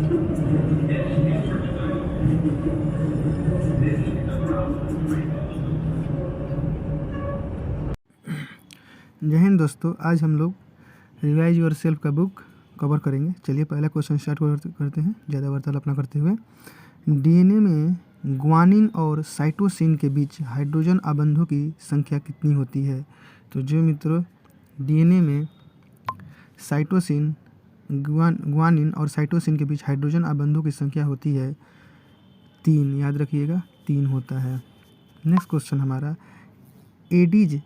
जय हिंद दोस्तों, आज हम लोग रिवाइज योर सेल्फ का बुक कवर करेंगे। चलिए पहला क्वेश्चन स्टार्ट करते हैं ज़्यादा वार्तालाप ना करते हुए। डीएनए में ग्वानिन और साइटोसिन के बीच हाइड्रोजन आबंधों की संख्या कितनी होती है? तो जो मित्रों डीएनए में साइटोसिन ग्वानिन और साइटोसिन के बीच हाइड्रोजन आबंधों की संख्या होती है 3। याद रखिएगा 3 होता है। नेक्स्ट क्वेश्चन हमारा, एडीज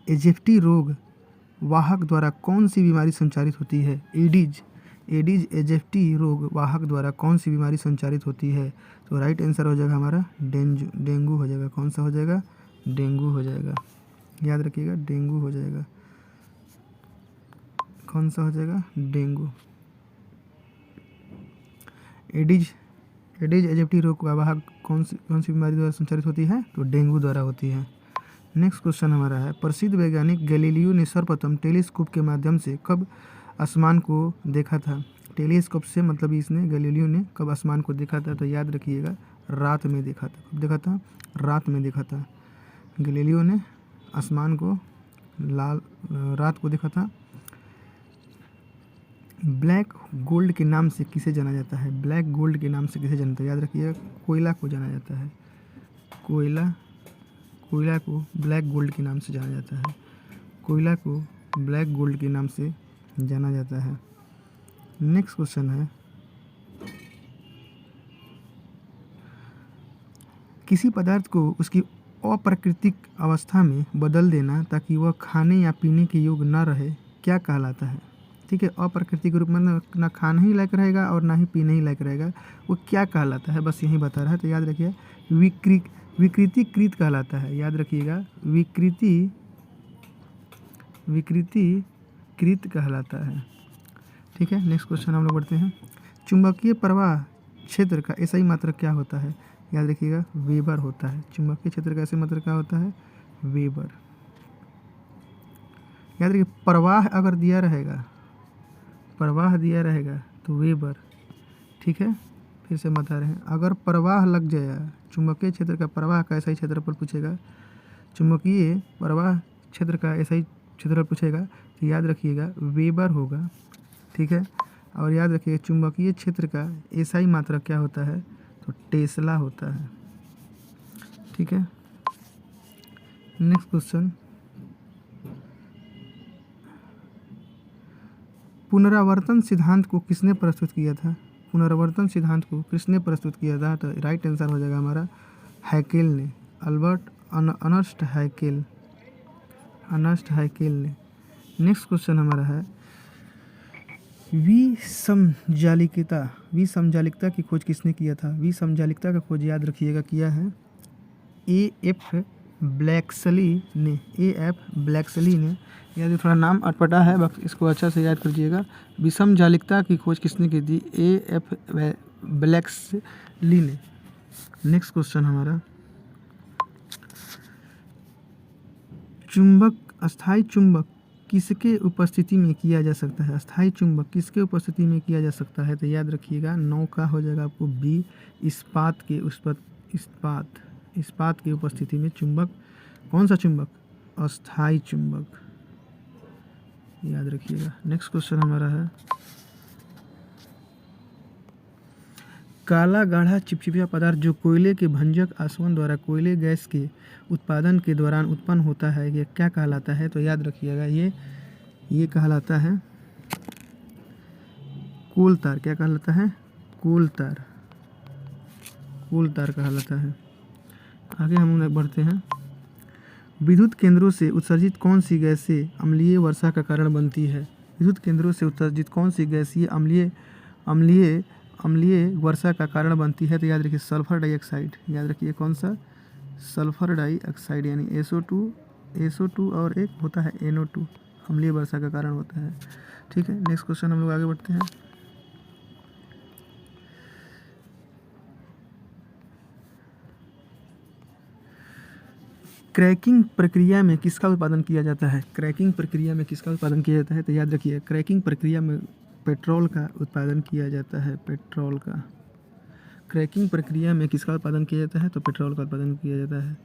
एजेप्टी रोग वाहक द्वारा कौन सी बीमारी संचारित होती है? एडीज एजेप्टी रोग वाहक द्वारा कौन सी बीमारी संचारित होती है? तो राइट आंसर हो जाएगा हमारा डेंगू हो जाएगा। कौन सा हो जाएगा? डेंगू हो जाएगा। याद रखिएगा डेंगू हो जाएगा। कौन सा हो जाएगा? डेंगू। एडीज एजेप्टी रोग का वाहक कौन सी बीमारी द्वारा संचारित होती है? तो डेंगू द्वारा होती है। नेक्स्ट क्वेश्चन हमारा है, प्रसिद्ध वैज्ञानिक गैलीलियो ने सर्वप्रथम टेलीस्कोप के माध्यम से कब आसमान को देखा था? टेलीस्कोप से मतलब इसने गैलीलियो ने कब आसमान को देखा था? तो याद रखिएगा रात में देखा था। कब देखा था? रात में देखा था। गैलीलियो ने आसमान को रात को देखा था। ब्लैक गोल्ड के नाम से किसे जाना जाता है? ब्लैक गोल्ड के नाम से किसे जाना जाता है? याद रखिएगा कोयला को जाना जाता है। कोयला को ब्लैक गोल्ड के नाम से जाना जाता है। कोयला को ब्लैक गोल्ड के नाम से जाना जाता है। नेक्स्ट क्वेश्चन है, किसी पदार्थ को उसकी अप्राकृतिक अवस्था में बदल देना ताकि वह खाने या पीने के योग्य न रहे क्या कहलाता है? ठीक है, अप्राकृतिक रूप में ना खाने ही लायक रहेगा और ना ही पीने ही लायक रहेगा, वो क्या कहलाता है? बस यही बता रहा है। तो याद रखिए विकृतीकृत कहलाता है। याद रखिएगा विकृतीकृत कहलाता है। ठीक है, नेक्स्ट क्वेश्चन हम लोग बढ़ते हैं। चुंबकीय प्रवाह क्षेत्र का एसआई मात्रक क्या होता है? याद रखिएगा वेबर होता है। चुंबकीय क्षेत्र का एसआई मात्रक क्या होता है? वेबर। याद रखिए प्रवाह अगर दिया रहेगा तो वेबर। ठीक है, फिर से बता रहे हैं, अगर प्रवाह लग जाए, चुंबकीय क्षेत्र का प्रवाह का एसआई क्षेत्रफल पूछेगा, चुंबकीय प्रवाह क्षेत्र का एसआई क्षेत्रफल पूछेगा तो याद रखिएगा वेबर होगा। ठीक है, और याद रखिएगा चुंबकीय क्षेत्र का एसआई मात्रक क्या होता है? तो टेस्ला होता है। ठीक है, नेक्स्ट क्वेश्चन, पुनरावर्तन सिद्धांत को किसने प्रस्तुत किया था? पुनरावर्तन सिद्धांत को किसने प्रस्तुत किया था? तो राइट आंसर हो जाएगा हमारा हैकेल ने, अल्बर्ट अर्नस्ट हैकेल ने। नेक्स्ट क्वेश्चन हमारा है, विसमजालिकता की खोज किसने किया था? विसमजालिकता का खोज याद रखिएगा किया है एफ ब्लैक्सली ने। याद थोड़ा नाम अटपटा है, बस इसको अच्छा से याद कीजिएगा। विसमजालिकता की खोज किसने की थी? एफ ब्लैक्सली ने। नेक्स्ट क्वेश्चन हमारा, अस्थायी चुंबक किसके उपस्थिति में किया जा सकता है? अस्थायी चुंबक किसके उपस्थिति में किया जा सकता है? तो याद रखिएगा 9 का हो जाएगा आपको बी, इस्पात की उपस्थिति में चुंबक। कौन सा चुंबक? अस्थायी चुंबक। याद रखिएगा। नेक्स्ट क्वेश्चन हमारा है, काला गाढ़ा चिपचिपिया पदार्थ जो कोयले के भंजक आसवन द्वारा कोयले गैस के उत्पादन के दौरान उत्पन्न होता है, ये क्या कहलाता है? तो याद रखिएगा ये कहलाता है कोल तार। क्या कहलाता है? कोल तार कहलाता है। आगे हम लोग बढ़ते हैं, विद्युत केंद्रों से उत्सर्जित कौन सी गैसें अम्लीय वर्षा का कारण बनती है? विद्युत केंद्रों से उत्सर्जित कौन सी गैसीय अम्लीय वर्षा का कारण बनती है? तो याद रखिए सल्फर डाइऑक्साइड। याद रखिए कौन सा? सल्फर डाइऑक्साइड, यानी SO2 और एक होता है NO2, अम्लीय वर्षा का कारण होता है। ठीक है, नेक्स्ट क्वेश्चन हम लोग आगे बढ़ते हैं। क्रैकिंग प्रक्रिया में किसका उत्पादन किया जाता है? क्रैकिंग प्रक्रिया में किसका उत्पादन किया जाता है? तो याद रखिए क्रैकिंग प्रक्रिया में पेट्रोल का उत्पादन किया जाता है। पेट्रोल का क्रैकिंग प्रक्रिया में किसका उत्पादन किया जाता है? तो पेट्रोल का उत्पादन किया जाता है।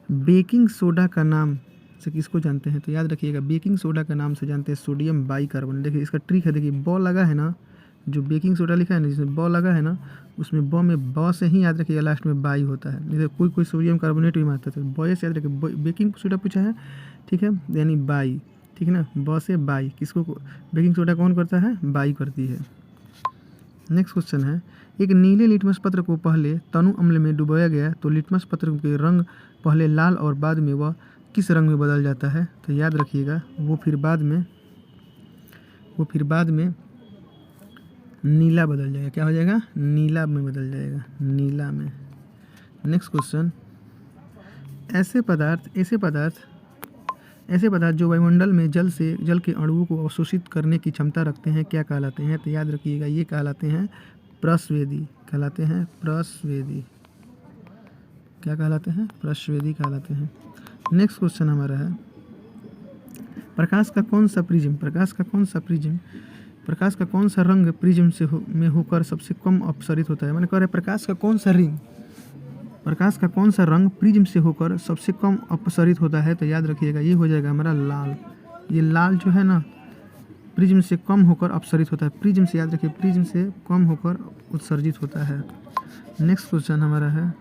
बेकिंग सोडा का नाम से किसको जानते हैं? तो याद रखिएगा बेकिंग सोडा का नाम से जानते हैं सोडियम बाइकार्बोनेट। देखिए इसका ट्रिक है, देखिए ब लगा है ना, जो बेकिंग सोडा लिखा है ना जिसमें ब लगा है ना, उसमें ब में ब से ही याद रखिएगा लास्ट में बाई होता है। नहीं तो कोई कोई सोडियम कार्बोनेट भी मारता है, तो ब से याद रखिए बेकिंग सोडा पूछा है, ठीक है, यानी बाई, ठीक है ना, ब से बाई। किसको बेकिंग सोडा कौन करता है? बाई करती है। नेक्स्ट क्वेश्चन है, एक नीले लिटमस पत्र को पहले तनु अम्ल में डुबोया गया तो लिटमस पत्र के रंग पहले लाल और बाद में वह किस रंग में बदल जाता है? तो याद रखिएगा वो फिर बाद में नीला बदल जाएगा। क्या हो जाएगा? नीला में बदल जाएगा, नीला में। नेक्स्ट क्वेश्चन, ऐसे पदार्थ जो वायुमंडल में जल के अणुओं को अवशोषित करने की क्षमता रखते हैं क्या कहलाते हैं? तो याद रखिएगा ये कहलाते हैं प्रस्वेदी। कहलाते हैं प्रस्वेदी। क्या कहलाते हैं? प्रस्वेदी कहलाते हैं। नेक्स्ट क्वेश्चन हमारा है, प्रकाश का कौन सा रंग प्रिज्म में होकर सबसे कम अपसरित होता है? मैंने कह रहा है प्रकाश का कौन सा रंग प्रिज्म से होकर सबसे कम अपसरित होता है? तो याद रखिएगा ये हो जाएगा हमारा लाल। ये लाल जो है ना प्रिज्म से कम होकर अपसरित होता है। प्रिज्म से याद रखिए, प्रिज्म से कम होकर उत्सर्जित होता है। नेक्स्ट क्वेश्चन हमारा है,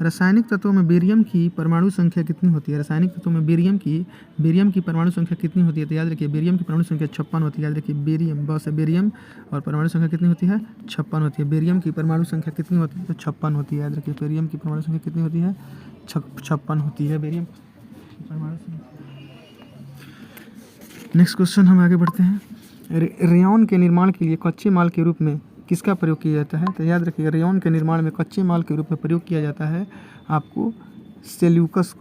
रासायनिक तत्वों में बेरियम की परमाणु संख्या कितनी होती है? रासायनिक तत्वों में बेरियम की परमाणु संख्या कितनी होती है? तो याद रखिए बेरियम की परमाणु संख्या 56 होती है। याद रखिए बेरियम, बस है बेरियम, और परमाणु संख्या कितनी होती है? 56 होती है। बेरियम की परमाणु संख्या कितनी होती है? तो 56 होती है। याद रखिए बेरियम की परमाणु संख्या कितनी होती है? 56 होती है बेरियम की परमाणु संख्या। नेक्स्ट क्वेश्चन हम आगे बढ़ते हैं, रेयॉन के निर्माण के लिए कच्चे माल के रूप में किसका प्रयोग किया जाता है? तो याद रखिएगा रेयॉन के निर्माण में कच्चे माल के रूप में प्रयोग किया जाता है आपको सेल्यूलोज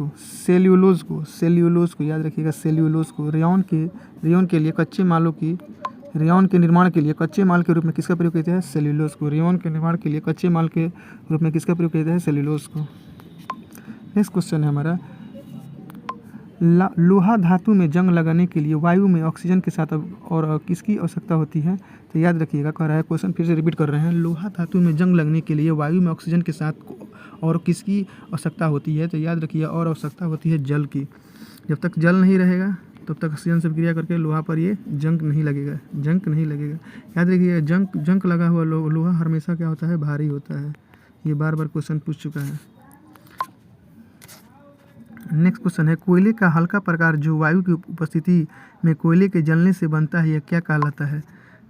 को याद रखिएगा सेल्यूलोज को। रेयॉन के लिए रेयॉन के निर्माण के लिए कच्चे माल के रूप में किसका प्रयोग किया जाता है? सेल्यूलोज को। रेयॉन के निर्माण के लिए कच्चे माल के रूप में किसका प्रयोग किया जाता है? सेल्यूलोज को। नेक्स्ट क्वेश्चन है हमारा, लोहा धातु में जंग लगाने के लिए वायु में ऑक्सीजन के साथ और किसकी आवश्यकता होती है? तो याद रखिएगा, कह रहा है क्वेश्चन फिर से रिपीट कर रहे हैं, लोहा धातु में जंग लगने के लिए वायु में ऑक्सीजन के साथ और किसकी आवश्यकता होती है? तो याद रखिए और आवश्यकता होती है जल की। जब तक जल नहीं रहेगा तब तक ऑक्सीजन से क्रिया करके लोहा पर ये जंग नहीं लगेगा। याद रखिए जंग लगा हुआ लोहा हमेशा क्या होता है? भारी होता है। ये बार बार क्वेश्चन पूछ चुका है। नेक्स्ट क्वेश्चन है, कोयले का हल्का प्रकार जो वायु की उपस्थिति में कोयले के जलने से बनता है यह क्या कहलाता है?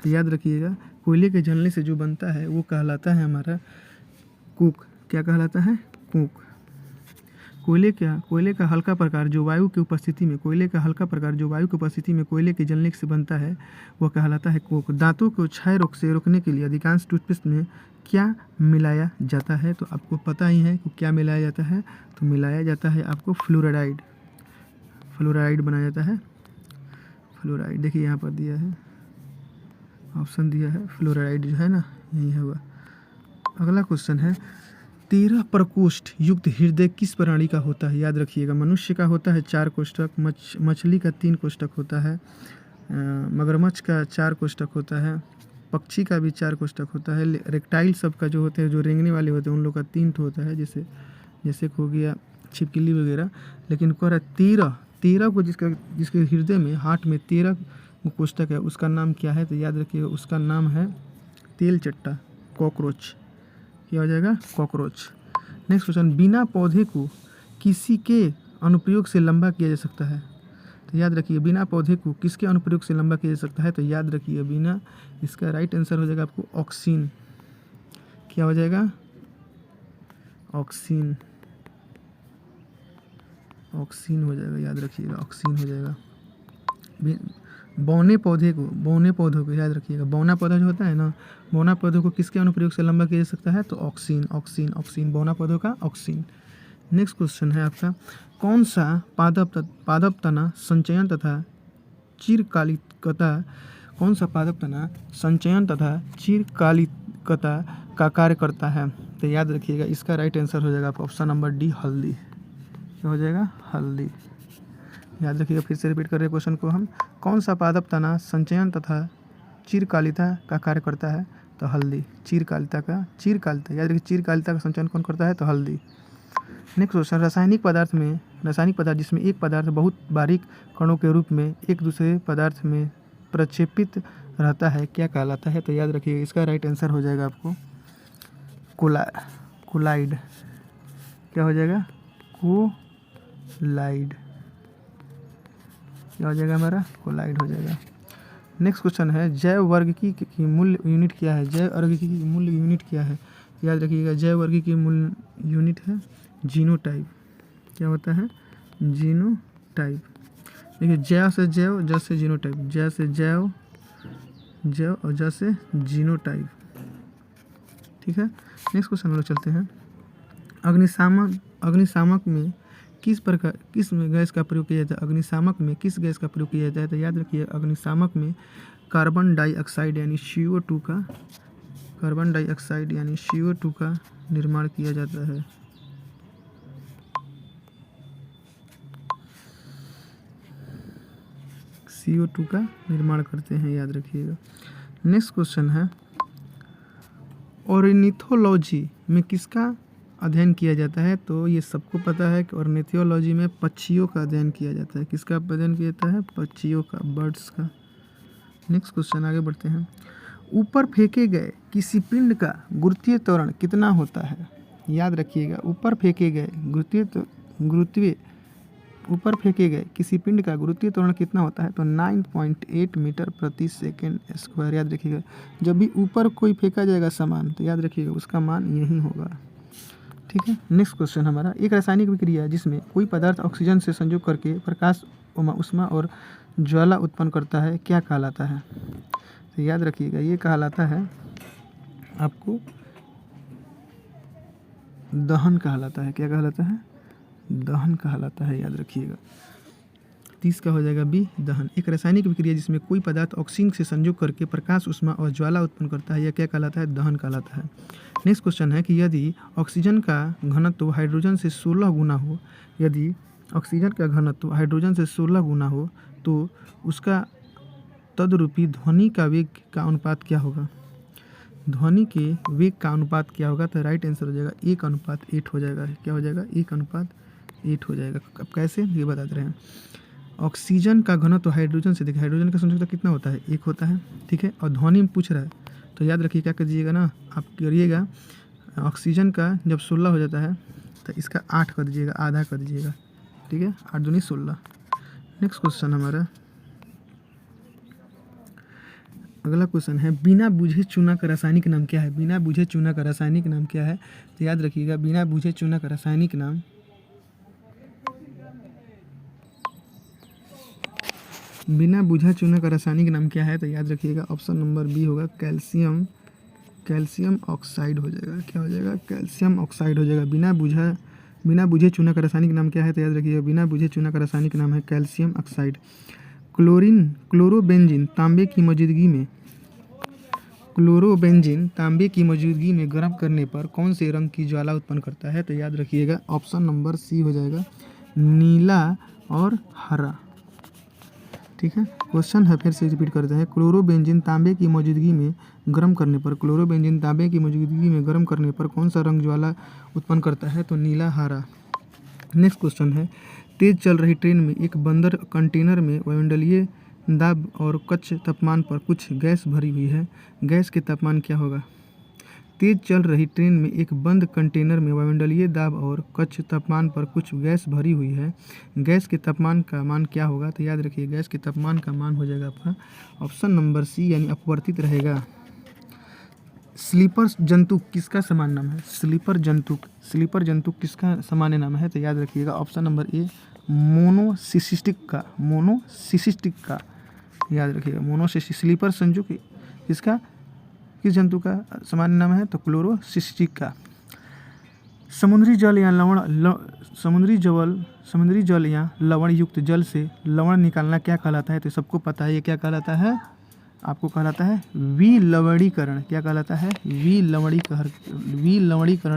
तो याद रखिएगा कोयले के जलने से जो बनता है वो कहलाता है हमारा कोक। क्या कहलाता है? कोक। कोयले का हल्का प्रकार जो वायु की उपस्थिति में कोयले के जलने से बनता है वह कहलाता है कोक। दांतों को क्षय रोग से रोकने के लिए अधिकांश टूथपेस्ट में क्या मिलाया जाता है? तो आपको पता ही है कि क्या मिलाया जाता है। तो मिलाया जाता है आपको फ्लोराइड बनाया जाता है। फ्लोराइड देखिए यहाँ पर दिया है, ऑप्शन दिया है, फ्लोराइड जो है ना यही होगा। अगला क्वेश्चन है, 13 प्रकोष्ठ युक्त हृदय किस प्राणी का होता है? याद रखिएगा मनुष्य का होता है 4 कोष्ठक, मछली का 3 कोष्ठक होता है, मगरमच्छ का 4 कोष्ठक होता है, पक्षी का भी 4 कोष्ठक होता है। रेक्टाइल सब का जो होते हैं, जो रेंगने वाले होते हैं, उन लोग का 3 होता है, जैसे हो गया छिपकली वगैरह। लेकिन कह रहा है 13 को जिसके हृदय में, हार्ट में 13 कोष्ठक है, उसका नाम क्या है? तो याद रखिएगा उसका नाम है तेलचट्टा, कॉकरोच। क्या हो जाएगा? कॉकरोच। नेक्स्ट क्वेश्चन, बिना पौधे को किसी के अनुप्रयोग से लंबा किया जा सकता है? तो याद रखिए बिना पौधे को किसके अनुप्रयोग से लंबा किया जा सकता है? तो याद रखिए बिना, इसका राइट आंसर हो जाएगा आपको ऑक्सीन। क्या हो जाएगा? ऑक्सीन हो जाएगा। याद रखिएगा ऑक्सीन हो जाएगा। बौने पौधों को याद रखिएगा, बौना पौधा जो होता है ना, बौना पौधों को किसके अनुप्रयोग से लंबा किया जा सकता है? तो ऑक्सीन, बौना पौधों का ऑक्सीन। नेक्स्ट क्वेश्चन है आपका, कौन सा पादप तना संचयन तथा चिरकालिकता का कार्य करता है? तो याद रखिएगा इसका राइट आंसर हो जाएगा ऑप्शन नंबर डी, हल्दी। क्या हो जाएगा? हल्दी। याद रखिएगा, फिर से रिपीट कर रहे क्वेश्चन को हम, कौन सा पादप तना संचयन तथा चिरकालिता का कार्य करता है? तो हल्दी। चिरकालिता याद रखिए, चिरकालिता का संचरण कौन करता है? तो हल्दी। नेक्स्ट क्वेश्चन, रासायनिक पदार्थ जिसमें एक पदार्थ बहुत बारीक कणों के रूप में एक दूसरे पदार्थ में प्रक्षेपित रहता है, क्या कहलाता है? तो याद रखिए, इसका राइट आंसर हो जाएगा आपको कोलाइड। क्या हो जाएगा? कोलाइड। क्या हो जाएगा हमारा? कोलाइड हो जाएगा। नेक्स्ट क्वेश्चन है, जैव वर्ग की मूल यूनिट क्या है? जैव वर्ग की मूल यूनिट क्या है? याद रखिएगा, जैव वर्ग की मूल यूनिट है जीनोटाइप। क्या होता है? जीनोटाइप। देखिए, जैव से जैव, जस से जीनोटाइप, जैव से जैव और जस से जीनोटाइप। ठीक है। नेक्स्ट क्वेश्चन हम लोग चलते हैं, अग्निशामक में किस गैस का प्रयोग किया जाता है? अग्निशामक में किस गैस का प्रयोग किया जाता है? तो याद रखिए, अग्निशामक में कार्बन डाइऑक्साइड यानी CO2 का निर्माण किया जाता है। CO2 का निर्माण करते हैं, याद रखिएगा। नेक्स्ट क्वेश्चन है, ऑर्निथोलॉजी में किसका अध्ययन किया जाता है? तो ये सबको पता है कि ऑर्निथोलॉजी में पक्षियों का अध्ययन किया जाता है। किसका अध्ययन किया जाता है? पक्षियों का, बर्ड्स का। नेक्स्ट क्वेश्चन आगे बढ़ते हैं, ऊपर फेंके गए किसी पिंड का गुरुत्वीय त्वरण कितना होता है? याद रखिएगा, ऊपर फेंके गए किसी पिंड का गुरुत्वीय त्वरण कितना होता है? तो 9.8 मीटर प्रति सेकेंड स्क्वायर। याद रखिएगा, जब भी ऊपर कोई फेंका जाएगा सामान, तो याद रखिएगा उसका मान यही होगा। ठीक है। नेक्स्ट क्वेश्चन हमारा, एक रासायनिक विक्रिया जिसमें कोई पदार्थ ऑक्सीजन से संयोग करके प्रकाश, ऊष्मा और ज्वाला उत्पन्न करता है, क्या कहलाता है? तो याद रखिएगा, ये कहलाता है आपको दहन कहलाता है। क्या कहलाता है? दहन कहलाता है, याद रखिएगा। 30 का हो जाएगा बी, दहन। एक रासायनिक विक्रिया जिसमें कोई पदार्थ ऑक्सीजन से संयोग करके प्रकाश, ऊष्मा और ज्वाला उत्पन्न करता है, यह क्या कहलाता है? दहन कहलाता है। नेक्स्ट क्वेश्चन है कि यदि ऑक्सीजन का घनत्व हाइड्रोजन से 16 गुना हो, यदि ऑक्सीजन का घनत्व हाइड्रोजन से 16 गुना हो, तो उसका तदरूपी ध्वनि का वेग का अनुपात क्या होगा? ध्वनि के वेग का अनुपात क्या होगा? तो राइट आंसर हो जाएगा 1:8 हो जाएगा। क्या हो जाएगा? 1:8 हो जाएगा। अब कैसे, ये बताते रहे हैं। ऑक्सीजन का घनत्व हाइड्रोजन से, देखिए हाइड्रोजन का संयोजकता कितना होता है? 1 होता है। ठीक है। और ध्वनि में पूछ रहा है, तो याद रखिए क्या करिएगा ना, आप करिएगा ऑक्सीजन का जब 16 हो जाता है तो इसका 8 कर दीजिएगा, आधा कर दीजिएगा। ठीक है, 8 दूनी 16। नेक्स्ट क्वेश्चन हमारा अगला क्वेश्चन है, बिना बुझे चूना का रासायनिक नाम क्या है? बिना बुझे चूना का रासायनिक नाम क्या है? तो याद रखिएगा, बिना बुझे चूना का रासायनिक नाम क्या है? तो याद रखिएगा, ऑप्शन नंबर बी होगा, कैल्शियम ऑक्साइड हो जाएगा। क्या हो जाएगा? कैल्शियम ऑक्साइड हो जाएगा। बिना बुझे चूना का रासायनिक नाम क्या है? तो याद रखिएगा, बिना बुझे चूना का रासायनिक नाम है कैल्शियम ऑक्साइड। क्लोरोबेंजीन तांबे की मौजूदगी में गर्म करने पर कौन से रंग की ज्वाला उत्पन्न करता है? तो याद रखिएगा, ऑप्शन नंबर सी हो जाएगा, नीला और हरा। ठीक है। क्वेश्चन है, फिर से रिपीट करते हैं, क्लोरोबेंजीन तांबे की मौजूदगी में गर्म करने पर कौन सा रंग ज्वाला उत्पन्न करता है? तो नीला, हरा। नेक्स्ट क्वेश्चन है, तेज चल रही ट्रेन में एक बंद कंटेनर में वायुमंडलीय दाब और कच्छ तापमान पर कुछ गैस भरी हुई है, गैस के तापमान क्या होगा? तेज चल रही ट्रेन में एक बंद कंटेनर में वायुमंडलीय दाब और कच्छ तापमान पर कुछ गैस भरी हुई है, गैस के तापमान का मान क्या होगा? तो याद रखिए, गैस के तापमान का मान हो जाएगा आपका ऑप्शन नंबर सी, यानी अपवर्तित रहेगा। स्लीपर जंतु किसका सामान्य नाम है? स्लीपर जंतु किसका सामान्य नाम है? तो याद रखिएगा, ऑप्शन नंबर ए, मोनोसिस्टिक का। याद रखिएगा, मोनोसिस्टिक। स्लीपर जंतु किस जंतु का सामान्य नाम है? तो क्लोरोसिस्टिक का। समुद्री जल या लवण युक्त जल से लवण निकालना क्या कहलाता है? तो सबको पता है, ये क्या कहलाता है? आपको कहलाता है विलवणीकरण। क्या कहलाता है? विलवणीकरण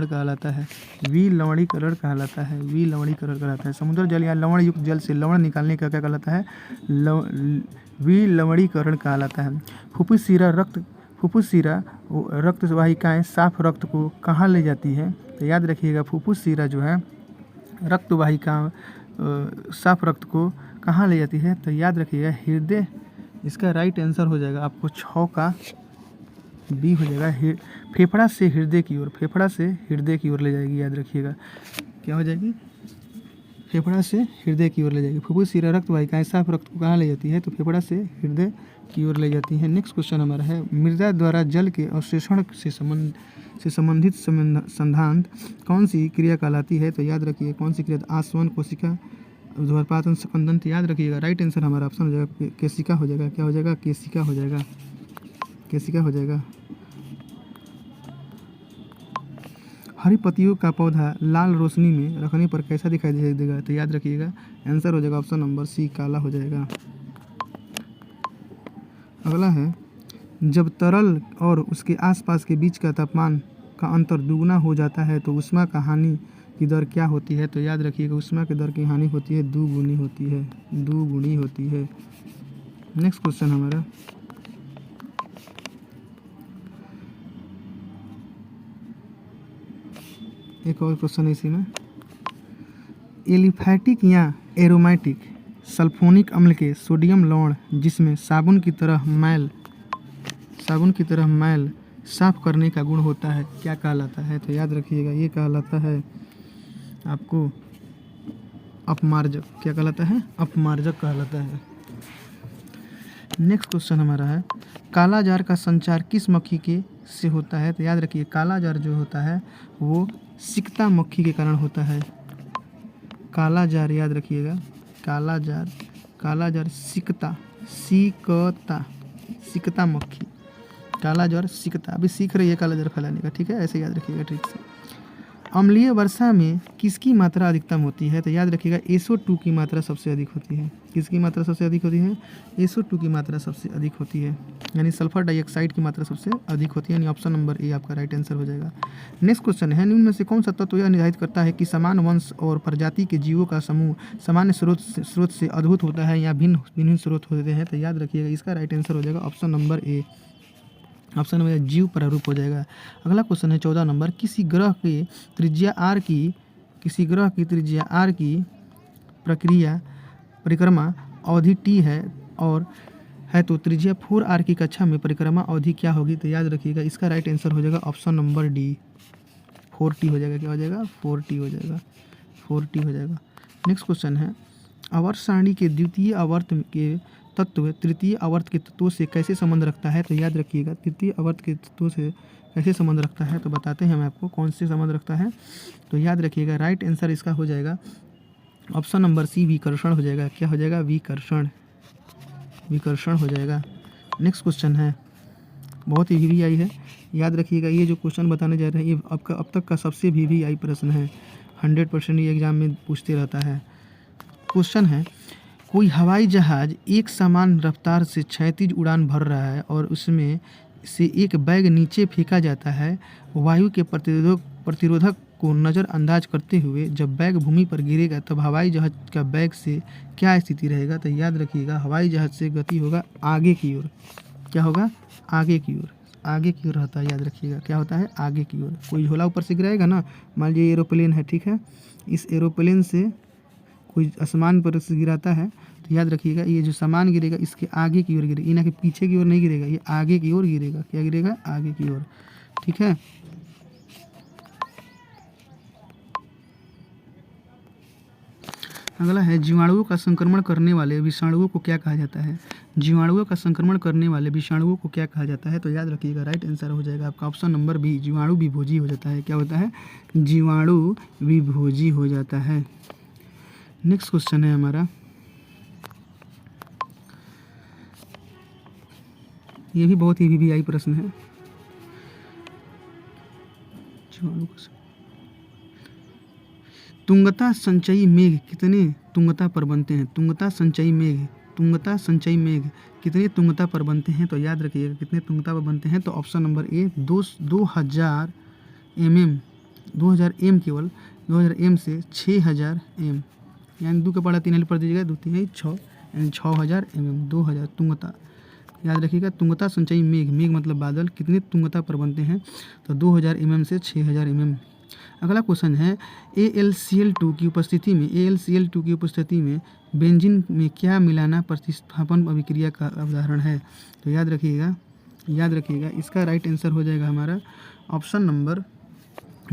कहलाता है। विलवणीकरण कहलाता है। विलवणीकरण कहलाता है। समुद्र जल या लवण युक्त जल से लवण निकालने का क्या कहलाता है? विलवणीकरण कहलाता है। फुफ्फुस शिरा रक्त वाहिकाएँ साफ रक्त को कहाँ ले जाती है? तो याद रखिएगा, फुफ्फुस शिरा जो है रक्त वाहिका साफ रक्त को कहाँ ले जाती है? तो याद रखिएगा हृदय। इसका राइट आंसर हो जाएगा आपको 6 का बी हो जाएगा। फेफड़ा से हृदय की ओर, फेफड़ा से हृदय की ओर ले जाएगी। याद रखिएगा क्या हो जाएगी? फेफड़ा से हृदय की ओर ले जाएगी। फुफ्फुस शिरा रक्त वाहिकाएँ साफ रक्त को कहाँ ले जाती है? तो फेफड़ा से हृदय की ओर ले जाती है। नेक्स्ट क्वेश्चन हमारा है, मृदा द्वारा जल के अवशोषण से संबंधित संधान कौन सी क्रिया कहलाती है? तो याद रखिए कौन सी क्रिया? आसवन, कोशिका, ध्रुवपातन, स्पंदन। तो याद रखिएगा राइट आंसर हमारा ऑप्शन हो जाएगा केशिका हो जाएगा। क्या हो जाएगा? केशिका हो जाएगा। केशिका हो जाएगा। हरी पत्तियों का पौधा लाल रोशनी में रखने पर कैसा दिखाई देगा? तो याद रखिएगा आंसर हो जाएगा ऑप्शन नंबर सी, काला हो जाएगा। अगला है, जब तरल और उसके आसपास के बीच का तापमान का अंतर दुगुना हो जाता है तो ऊष्मा का हानि की दर क्या होती है? तो याद रखिएगा ऊष्मा की दर की हानि होती है दुगुनी होती है। दुगुनी होती है। नेक्स्ट क्वेश्चन हमारा, एक और क्वेश्चन है इसी में, एलिफैटिक या एरोमेटिक सल्फोनिक अम्ल के सोडियम लवण जिसमें साबुन की तरह मैल साफ करने का गुण होता है क्या कहलाता है? तो याद रखिएगा ये कहलाता है आपको अपमार्जक। क्या कहलाता है? अपमार्जक कहलाता है। नेक्स्ट क्वेश्चन हमारा है, काला जार का संचार किस मक्खी के से होता है? तो याद रखिए काला जार जो होता है वो सिकता मक्खी के कारण होता है। काला जार याद रखिएगा, काला जार सिकता मक्खी। काला जार सिकता, अभी सीख रही है काला जार फैलाने का, ठीक है, ऐसे याद रखिएगा ट्रिक से। अम्लीय वर्षा में किसकी मात्रा अधिकतम होती है? तो याद रखिएगा SO2 की मात्रा सबसे अधिक होती है। किसकी मात्रा सबसे अधिक होती है? SO2 की मात्रा सबसे अधिक होती है, यानी सल्फर डाइऑक्साइड की मात्रा सबसे अधिक होती है, यानी ऑप्शन नंबर ए आपका राइट आंसर हो जाएगा। नेक्स्ट क्वेश्चन है, निम्न में से कौन सा तत्व यह निर्धारित करता है कि समान वंश और प्रजाति के जीवों का समूह सामान्य स्रोत से अद्भुत होता है या भिन्न स्रोत होते हैं? तो याद रखिएगा इसका राइट आंसर हो जाएगा ऑप्शन नंबर ए। ऑप्शन नंबर जीव प्रारूप हो जाएगा। अगला क्वेश्चन है 14 नंबर, किसी ग्रह की त्रिज्या r की परिक्रमा अवधि t है और है तो त्रिज्या 4r की कक्षा में परिक्रमा अवधि क्या होगी? तो याद रखिएगा इसका राइट आंसर हो जाएगा ऑप्शन नंबर डी, 4t हो जाएगा। क्या हो जाएगा? 4t हो जाएगा। 4t हो जाएगा। नेक्स्ट क्वेश्चन है, आवर्त सारणी के द्वितीय आवर्त के तत्व तृतीय आवर्त के तत्वों से कैसे संबंध रखता है? तो याद रखिएगा तृतीय आवर्त के तत्वों से कैसे संबंध रखता है, तो बताते हैं हम आपको कौन से संबंध रखता है। तो याद रखिएगा राइट आंसर इसका हो जाएगा ऑप्शन नंबर सी, विकर्षण हो जाएगा। क्या हो जाएगा? विकर्षण हो जाएगा। नेक्स्ट क्वेश्चन है, बहुत ही VVI है, याद रखिएगा ये जो क्वेश्चन बताने जा रहे हैं ये अब तक का सबसे VVI प्रश्न है, 100% ये एग्जाम में पूछते रहता है। क्वेश्चन है, कोई हवाई जहाज एक समान रफ्तार से क्षैतिज उड़ान भर रहा है और उसमें से एक बैग नीचे फेंका जाता है। वायु के प्रतिरोधक को नज़रअंदाज करते हुए जब बैग भूमि पर गिरेगा तब हवाई जहाज का बैग से क्या स्थिति रहेगा? तो याद रखिएगा हवाई जहाज से गति होगा आगे की ओर। क्या होगा? आगे की ओर रहता है। याद रखिएगा क्या होता है? आगे की ओर। कोई झोला ऊपर से गिराएगा ना, मान लीजिए एरोप्लेन है, ठीक है, इस एरोप्लेन से कोई आसमान पर से गिराता है तो याद रखिएगा ये जो सामान गिरेगा इसके आगे की ओर गिरेगा, ये ना कि पीछे की ओर नहीं गिरेगा, ये आगे की ओर गिरेगा। क्या गिरेगा? आगे की ओर, ठीक है। अगला है, जीवाणुओं का संक्रमण करने वाले विषाणुओं को क्या कहा जाता है? जीवाणुओं का संक्रमण करने वाले विषाणुओं को क्या कहा जाता है? तो याद रखिएगा राइट आंसर हो जाएगा आपका ऑप्शन नंबर बी, जीवाणु विभोजी हो जाता है। क्या होता है? जीवाणु विभोजी हो जाता है। नेक्स्ट क्वेश्चन है हमारा, ये भी बहुत ही VVI प्रश्न है। तुंगता संचयी मेघ कितने तुंगता पर बनते हैं? तुंगता संचयी मेघ तुंगता संचयी मेघ कितने तुंगता पर बनते हैं? तो याद रखिएगा कितने तुंगता पर बनते हैं, तो option number A 2000 mm, 2000 M, केवल 2000 एम से 6000 एम, यानी 2 का पढ़ा 3 पढ़ दीजिएगा, 2 3 6, यानी 6000 mm, 2000 तुंगता। याद रखिएगा तुंगता संचयी मेघ, मेघ मतलब बादल, कितने तुंगता पर बनते हैं? तो 2000 mm से 6000 mm। अगला क्वेश्चन है AlCl2 की उपस्थिति में, AlCl2 की उपस्थिति में बेंजीन में क्या मिलाना प्रतिस्थापन अभिक्रिया का उदाहरण है? तो याद रखिएगा इसका राइट आंसर हो जाएगा हमारा ऑप्शन नंबर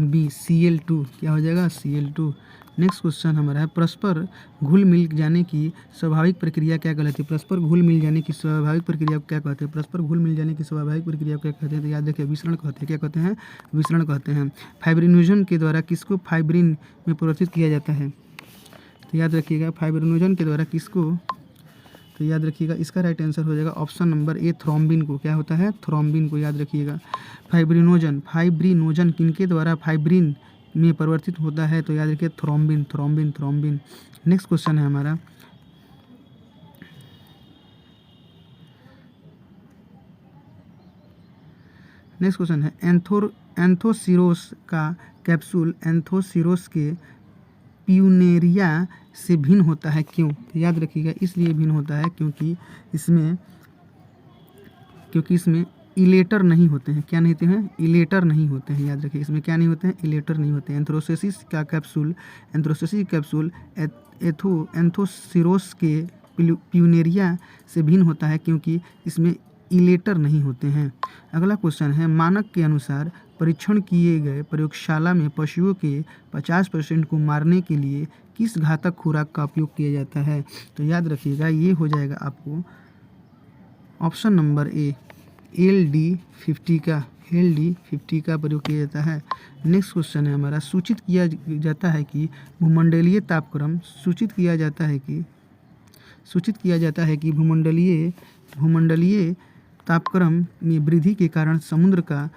बी Cl2। क्या हो जाएगा? Cl2। नेक्स्ट क्वेश्चन हमारा है परस्पर घुल मिल जाने की स्वाभाविक प्रक्रिया क्या कहलाती है? परस्पर घुल मिल जाने की स्वाभाविक प्रक्रिया को क्या कहते हैं? परस्पर घुल मिल जाने की स्वाभाविक प्रक्रिया को क्या कहते हैं? तो याद रखिए विसरण कहते हैं। क्या कहते हैं? विसरण कहते हैं। फाइब्रिनोजन के द्वारा किसको फाइब्रिन में परिवर्तित किया जाता है? तो याद रखिएगा फाइब्रिनोजन के द्वारा किसको, तो याद रखिएगा इसका राइट आंसर हो जाएगा ऑप्शन नंबर ए थ्रोम्बिन को। क्या होता है? थ्रोम्बिन को। याद रखिएगा फाइब्रिनोजन किनके द्वारा फाइब्रिन में परिवर्तित होता है? तो याद रखिए थ्रोम्बिन। नेक्स्ट क्वेश्चन है हमारा एंथोसिरोस का कैप्सूल एंथोसिरोस के प्यूनेरिया से भिन्न होता है क्यों? तो याद रखिएगा इसलिए भिन्न होता है क्योंकि इसमें इलेटर नहीं होते हैं। क्या नहीं होते हैं? इलेटर नहीं होते हैं। याद रखिए इसमें क्या नहीं होते हैं? इलेटर नहीं होते हैं। एंथ्रोसिस कैप्सूल एंथोसिरोस के प्यूनेरिया से भिन्न होता है क्योंकि इसमें इलेटर नहीं होते हैं। अगला क्वेश्चन है मानक के अनुसार परीक्षण किए गए प्रयोगशाला में पशुओं के 50% को मारने के लिए किस घातक खुराक का उपयोग किया जाता है? तो याद रखिएगा ये हो जाएगा आपको ऑप्शन नंबर ए LD50 का प्रयोग किया जाता है। नेक्स्ट क्वेश्चन है हमारा सूचित किया जाता है कि भूमंडलीय तापक्रम में वृद्धि के कारण समुद्र का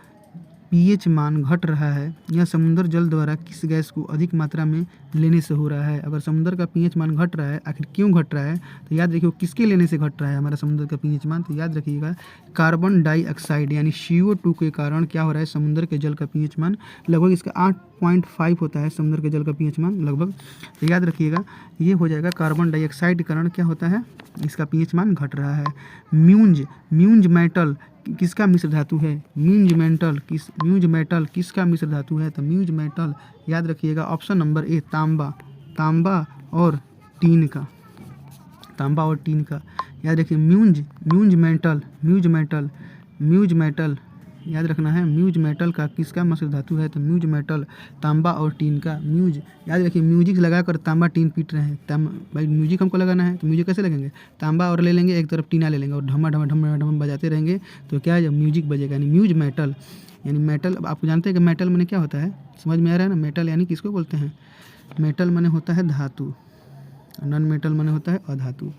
pH मान घट रहा है। यह समुद्र जल द्वारा किस गैस को अधिक मात्रा में लेने से हो रहा है? अगर समुद्र का pH मान घट रहा है, आखिर क्यों घट रहा है? तो याद रखिए किसके लेने से घट रहा है हमारा समुद्र का pH मान? तो याद रखिएगा कार्बन डाइऑक्साइड यानी CO2 के कारण क्या हो रहा है? समुद्र के जल का pH मान लगभग इसका 8.5 होता है समुद्र के जल का pH मान लगभग। तो याद रखिएगा ये हो जाएगा कार्बन डाइऑक्साइड के कारण क्या होता है? इसका pH मान घट रहा है। म्यूंज मेटल किसका मिश्र धातु है? म्यूंज मेटल किसका मिश्र धातु है? तो म्यूंज मेटल याद रखिएगा ऑप्शन नंबर ए तांबा और टीन का। याद रखिए म्यूंज मेटल याद रखना है। म्यूंज मेटल का किसका मिश्र धातु है? तो म्यूंज मेटल तांबा और टीन का। याद रखिए म्यूजिक लगाकर तांबा टीन पीट रहे हैं। भाई म्यूजिक हमको लगाना है तो म्यूजिक कैसे लगेंगे? तांबा और ले लेंगे, एक तरफ टीना ले लेंगे और ढम बजाते रहेंगे तो क्या है? जब म्यूजिक बजेगा। यानी म्यूज मेटल यानी मेटल। आपको जानते हैं कि मेटल माने क्या होता है? समझ में आ रहा है ना? मेटल यानी किसको बोलते हैं? मेटल माने होता है धातु, नॉन मेटल माने होता है अधातु।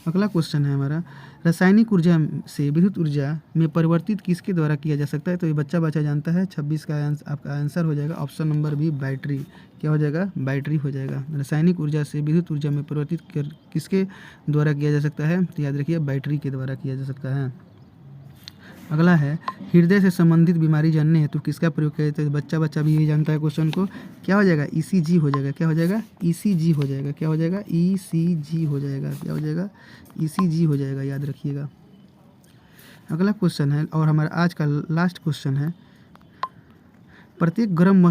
अगला क्वेश्चन है हमारा रासायनिक ऊर्जा से विद्युत ऊर्जा में परिवर्तित किसके द्वारा किया जा सकता है? तो ये बच्चा जानता है। 26 का आपका आंसर हो जाएगा ऑप्शन नंबर बी बैटरी। क्या हो जाएगा? बैटरी हो जाएगा। रासायनिक ऊर्जा से विद्युत ऊर्जा में परिवर्तित किसके द्वारा किया जा सकता है? तो याद रखिए बैटरी के द्वारा किया जा सकता है। अगला है हृदय से संबंधित बीमारी जानने हेतु किसका प्रयोग किया जाता है? बच्चा भी यही जानता है क्वेश्चन को। क्या हो जाएगा? ECG हो जाएगा। क्या हो जाएगा? ECG हो जाएगा। क्या हो जाएगा? ECG हो जाएगा। क्या हो जाएगा? ECG हो जाएगा। याद रखिएगा। अगला क्वेश्चन है और हमारा आज का लास्ट क्वेश्चन है प्रत्येक गर्म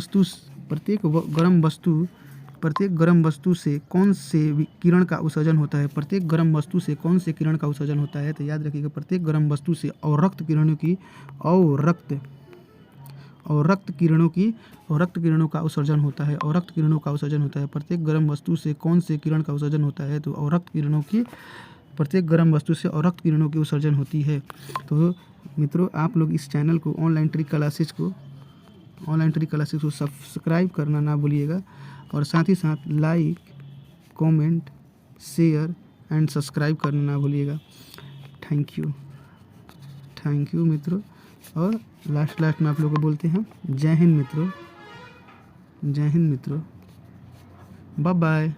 वस्तु से कौन से किरण का उत्सर्जन होता है? प्रत्येक गर्म वस्तु से कौन से किरण का उत्सर्जन होता है? तो याद रखिएगा प्रत्येक गर्म वस्तु से अवरक्त किरणों का उत्सर्जन होता है। प्रत्येक गर्म वस्तु से कौन से किरण का उत्सर्जन होता है? तो प्रत्येक गर्म वस्तु से अवरक्त किरणों की उत्सर्जन होती है। तो मित्रों आप लोग इस चैनल को ऑनलाइन ट्रिक क्लासेस को सब्सक्राइब करना ना भूलिएगा और साथ ही साथ like, comment, share and subscribe करना ना भूलिएगा। थैंक यू मित्रों। और लास्ट में आप लोग को बोलते हैं जय हिंद मित्रों। Bye bye.